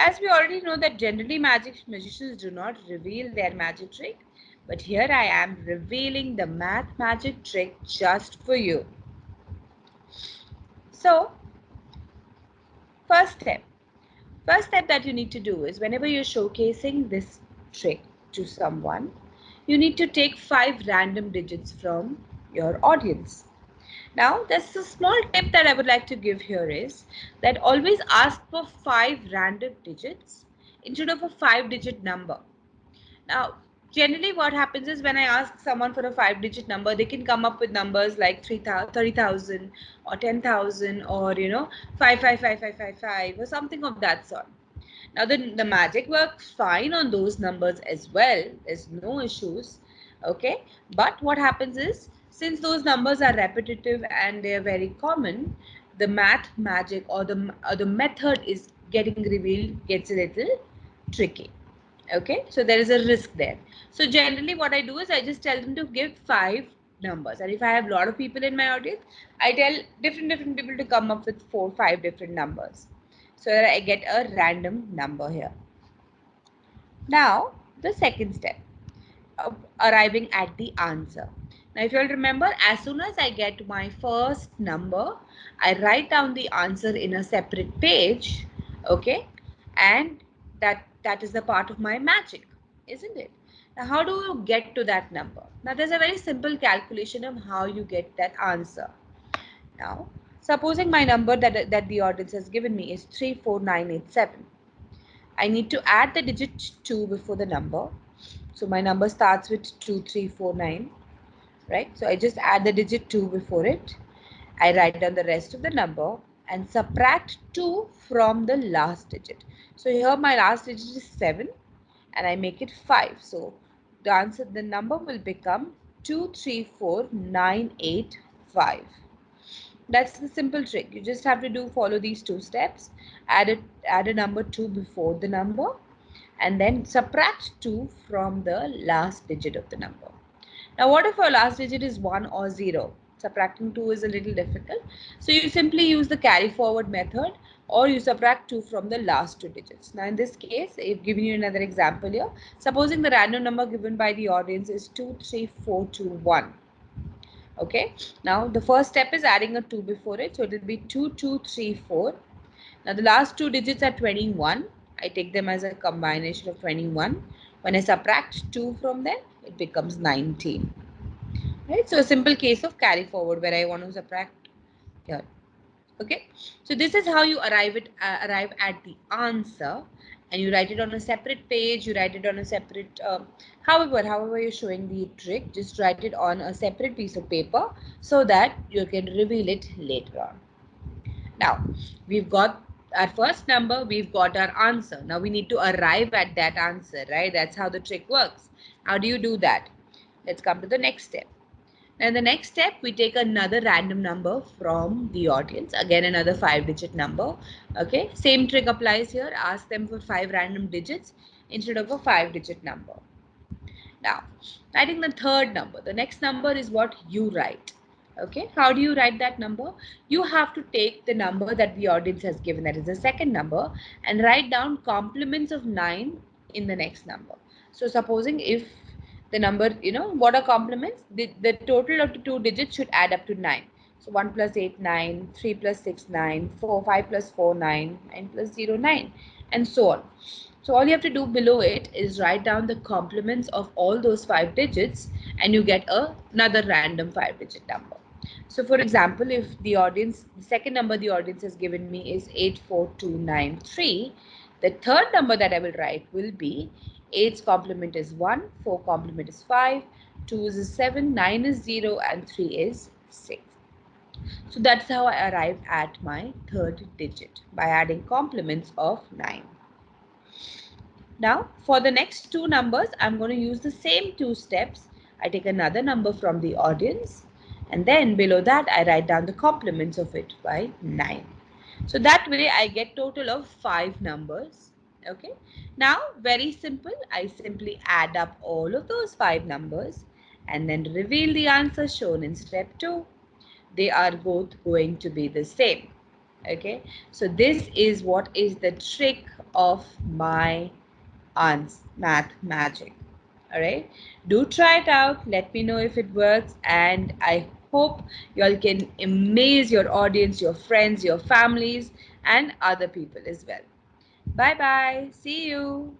as we already know that generally magicians do not reveal their magic trick, but here I am revealing the math magic trick just for you. So, first step. First step that you need to do is whenever you're showcasing this trick to someone, you need to take 5 random digits from your audience. Now, there's a small tip that I would like to give here is that always ask for 5 random digits instead of a 5-digit number. Now, generally what happens is when I ask someone for a 5-digit number, they can come up with numbers like 30,000 or 10,000 or 555555 or something of that sort. Now the magic works fine on those numbers as well. There's no issues. Okay. But what happens is since those numbers are repetitive and they're very common, the math magic or the method is getting revealed gets a little tricky. Okay, so there is a risk there. So generally what I do is I just tell them to give 5 numbers, and if I have a lot of people in my audience, I tell different people to come up with 4 5 different numbers so that I get a random number here. Now the second step of arriving at the answer. Now if you all remember, as soon as I get my first number, I write down the answer in a separate page. Okay, and that is the part of my magic, isn't it? Now how do you get to that number? Now there's a very simple calculation of how you get that answer. Now supposing my number that the audience has given me is 34987. I need to add the digit 2 before the number. So my number starts with 2349, right? So I just add the digit 2 before it. I write down the rest of the number and subtract 2 from the last digit. So here my last digit is 7 and I make it 5. So the number will become 234985. That's the simple trick. You just have to follow these 2 steps. Add a number 2 before the number and then subtract 2 from the last digit of the number. Now what if our last digit is 1 or 0? Subtracting 2 is a little difficult. So you simply use the carry forward method or you subtract 2 from the last 2 digits. Now in this case, I've given you another example here. Supposing the random number given by the audience is 23421. Okay, now the first step is adding a 2 before it, so it will be 2234. Now the last 2 digits are 21. I take them as a combination of 21. When I subtract 2 from them, it becomes 19. Right, so a simple case of carry forward where I want to subtract here. Okay, so this is how you arrive at the answer, and you write it on a separate page. You write it on a separate however you're showing the trick, just write it on a separate piece of paper so that you can reveal it later on. Now we've got our first number, we've got our answer. Now we need to arrive at that answer, right? That's how the trick works. How do you do that? Let's come to the next step. And the next step, we take another random number from the audience. Again, another 5-digit number. Okay, same trick applies here. Ask them for 5 random digits instead of a 5-digit number. Now, writing the third number. The next number is what you write. Okay, how do you write that number? You have to take the number that the audience has given, that is the second number, and write down complements of 9 in the next number. So supposing if the number, what are complements? The total of the 2 digits should add up to 9. So 1 plus 8, 9, 3 plus 6, 9, 4, 5 plus 4, 9, 9 plus 0, 9, and so on. So all you have to do below it is write down the complements of all those 5 digits and you get another random 5-digit number. So for example, if the second number the audience has given me is 84293, the third number that I will write will be 8's complement is 1, 4 complement is 5, 2 is 7, 9 is 0 and 3 is 6. So that's how I arrive at my third digit, by adding complements of 9. Now for the next 2 numbers, I'm going to use the same 2 steps. I take another number from the audience and then below that I write down the complements of it by 9. So that way I get total of 5 numbers. Okay. Now very simple. I simply add up all of those 5 numbers and then reveal the answer shown in step 2. They are both going to be the same. Okay, so this is what is the trick of my aunt's math magic. All right, do try it out, let me know if it works, and I hope y'all can amaze your audience, your friends, your families, and other people as well. Bye bye, see you.